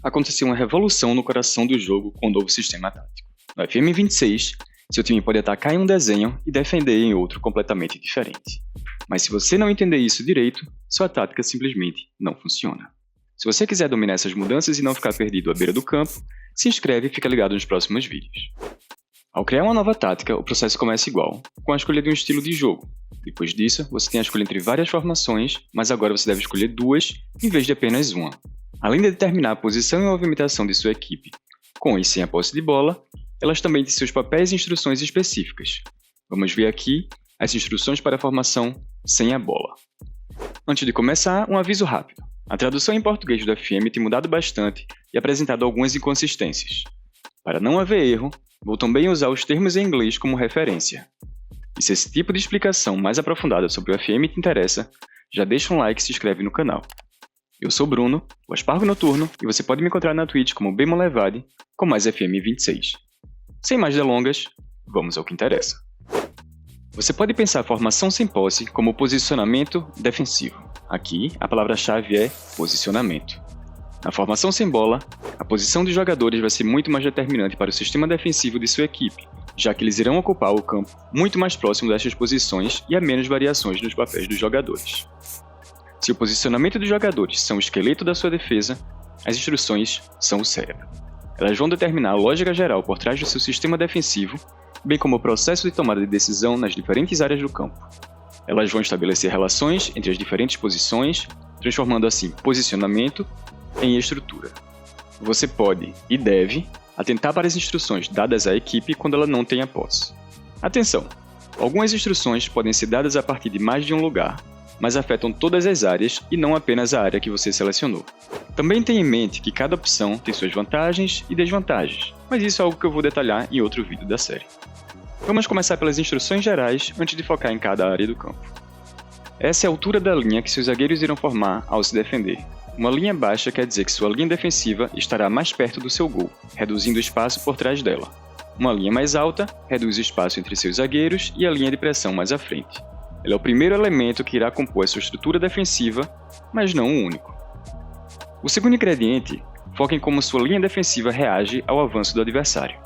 aconteceu uma revolução no coração do jogo com o novo sistema tático. No FM26, seu time pode atacar em um desenho e defender em outro completamente diferente. Mas se você não entender isso direito, sua tática simplesmente não funciona. Se você quiser dominar essas mudanças e não ficar perdido à beira do campo, se inscreve e fica ligado nos próximos vídeos. Ao criar uma nova tática, o processo começa igual, com a escolha de um estilo de jogo. Depois disso, você tem a escolha entre várias formações, mas agora você deve escolher duas, em vez de apenas uma. Além de determinar a posição e movimentação de sua equipe, com e sem a posse de bola, elas também têm seus papéis e instruções específicas. Vamos ver aqui as instruções para a formação sem a bola. Antes de começar, um aviso rápido. A tradução em português do FM tem mudado bastante e apresentado algumas inconsistências. Para não haver erro, vou também usar os termos em inglês como referência. E se esse tipo de explicação mais aprofundada sobre o FM te interessa, já deixa um like e se inscreve no canal. Eu sou Bruno, o Aspargo Noturno, e você pode me encontrar na Twitch como Bemolevade, com mais FM26. Sem mais delongas, vamos ao que interessa. Você pode pensar a formação sem posse como posicionamento defensivo. Aqui, a palavra-chave é posicionamento. Na formação sem bola, a posição dos jogadores vai ser muito mais determinante para o sistema defensivo de sua equipe, já que eles irão ocupar o campo muito mais próximo destas posições e há menos variações nos papéis dos jogadores. Se o posicionamento dos jogadores são o esqueleto da sua defesa, as instruções são o cérebro. Elas vão determinar a lógica geral por trás do seu sistema defensivo, bem como o processo de tomada de decisão nas diferentes áreas do campo. Elas vão estabelecer relações entre as diferentes posições, transformando assim posicionamento em estrutura. Você pode e deve atentar para as instruções dadas à equipe quando ela não tem a posse. Atenção! Algumas instruções podem ser dadas a partir de mais de um lugar, mas afetam todas as áreas e não apenas a área que você selecionou. Também tenha em mente que cada opção tem suas vantagens e desvantagens, mas isso é algo que eu vou detalhar em outro vídeo da série. Vamos começar pelas instruções gerais antes de focar em cada área do campo. Essa é a altura da linha que seus zagueiros irão formar ao se defender. Uma linha baixa quer dizer que sua linha defensiva estará mais perto do seu gol, reduzindo o espaço por trás dela. Uma linha mais alta reduz o espaço entre seus zagueiros e a linha de pressão mais à frente. Ela é o primeiro elemento que irá compor a sua estrutura defensiva, mas não o único. O segundo ingrediente foca em como sua linha defensiva reage ao avanço do adversário.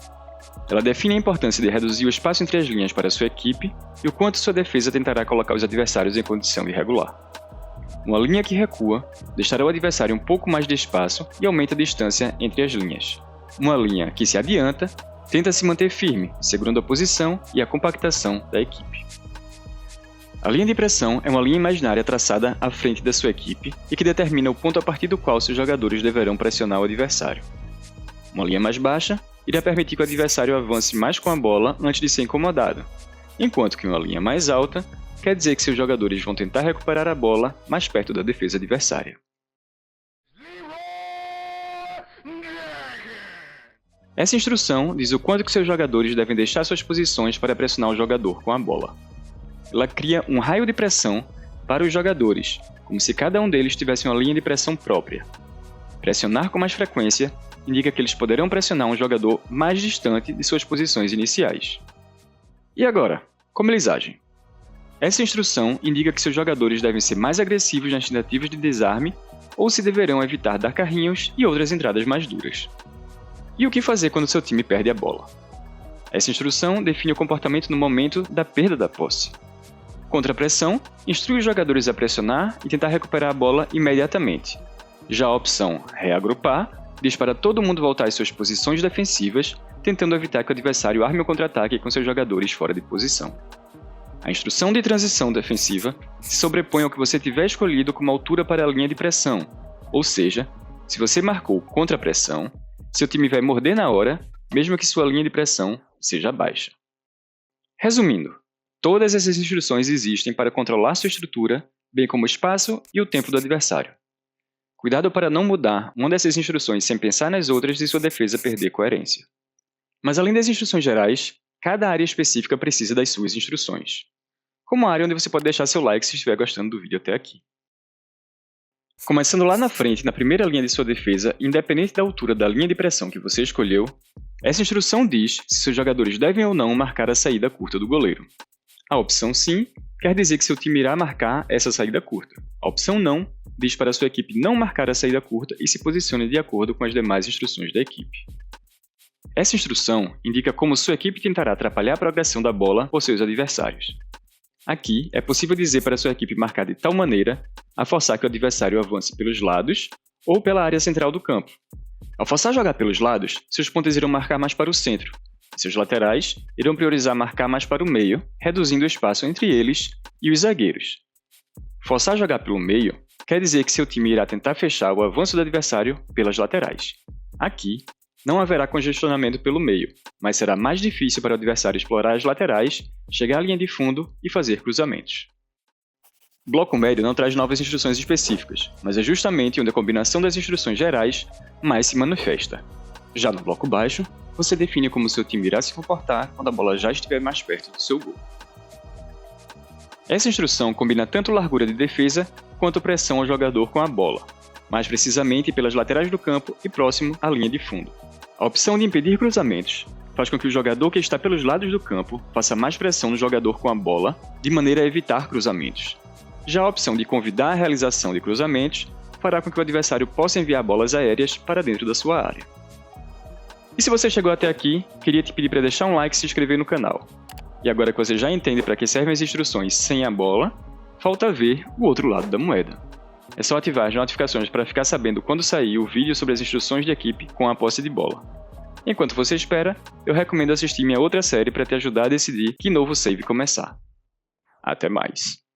Ela define a importância de reduzir o espaço entre as linhas para sua equipe e o quanto sua defesa tentará colocar os adversários em condição irregular. Uma linha que recua deixará o adversário um pouco mais de espaço e aumenta a distância entre as linhas. Uma linha que se adianta tenta se manter firme, segurando a posição e a compactação da equipe. A linha de pressão é uma linha imaginária traçada à frente da sua equipe e que determina o ponto a partir do qual seus jogadores deverão pressionar o adversário. Uma linha mais baixa irá permitir que o adversário avance mais com a bola antes de ser incomodado, enquanto que uma linha mais alta quer dizer que seus jogadores vão tentar recuperar a bola mais perto da defesa adversária. Essa instrução diz o quanto que seus jogadores devem deixar suas posições para pressionar o jogador com a bola. Ela cria um raio de pressão para os jogadores, como se cada um deles tivesse uma linha de pressão própria. Pressionar com mais frequência indica que eles poderão pressionar um jogador mais distante de suas posições iniciais. E agora, como eles agem? Essa instrução indica que seus jogadores devem ser mais agressivos nas tentativas de desarme ou se deverão evitar dar carrinhos e outras entradas mais duras. E o que fazer quando seu time perde a bola? Essa instrução define o comportamento no momento da perda da posse. Contra a pressão, instrui os jogadores a pressionar e tentar recuperar a bola imediatamente. Já a opção reagrupar diz para todo mundo voltar às suas posições defensivas, tentando evitar que o adversário arme o contra-ataque com seus jogadores fora de posição. A instrução de transição defensiva se sobrepõe ao que você tiver escolhido como altura para a linha de pressão, ou seja, se você marcou contra a pressão, seu time vai morder na hora, mesmo que sua linha de pressão seja baixa. Resumindo, todas essas instruções existem para controlar sua estrutura, bem como o espaço e o tempo do adversário. Cuidado para não mudar uma dessas instruções sem pensar nas outras e sua defesa perder coerência. Mas além das instruções gerais, cada área específica precisa das suas instruções. Como a área onde você pode deixar seu like se estiver gostando do vídeo até aqui. Começando lá na frente, na primeira linha de sua defesa, independente da altura da linha de pressão que você escolheu, essa instrução diz se seus jogadores devem ou não marcar a saída curta do goleiro. A opção sim quer dizer que seu time irá marcar essa saída curta. A opção não diz para sua equipe não marcar a saída curta e se posicione de acordo com as demais instruções da equipe. Essa instrução indica como sua equipe tentará atrapalhar a progressão da bola por seus adversários. Aqui, é possível dizer para sua equipe marcar de tal maneira a forçar que o adversário avance pelos lados ou pela área central do campo. Ao forçar a jogar pelos lados, seus pontas irão marcar mais para o centro, e seus laterais irão priorizar marcar mais para o meio, reduzindo o espaço entre eles e os zagueiros. Forçar a jogar pelo meio quer dizer que seu time irá tentar fechar o avanço do adversário pelas laterais. Aqui, não haverá congestionamento pelo meio, mas será mais difícil para o adversário explorar as laterais, chegar à linha de fundo e fazer cruzamentos. Bloco médio não traz novas instruções específicas, mas é justamente onde a combinação das instruções gerais mais se manifesta. Já no bloco baixo, você define como seu time irá se comportar quando a bola já estiver mais perto do seu gol. Essa instrução combina tanto largura de defesa quanto pressão ao jogador com a bola, mais precisamente pelas laterais do campo e próximo à linha de fundo. A opção de impedir cruzamentos faz com que o jogador que está pelos lados do campo faça mais pressão no jogador com a bola, de maneira a evitar cruzamentos. Já a opção de convidar a realização de cruzamentos fará com que o adversário possa enviar bolas aéreas para dentro da sua área. E se você chegou até aqui, queria te pedir para deixar um like e se inscrever no canal. E agora que você já entende para que servem as instruções sem a bola, falta ver o outro lado da moeda. É só ativar as notificações para ficar sabendo quando sair o vídeo sobre as instruções de equipe com a posse de bola. Enquanto você espera, eu recomendo assistir minha outra série para te ajudar a decidir que novo save começar. Até mais!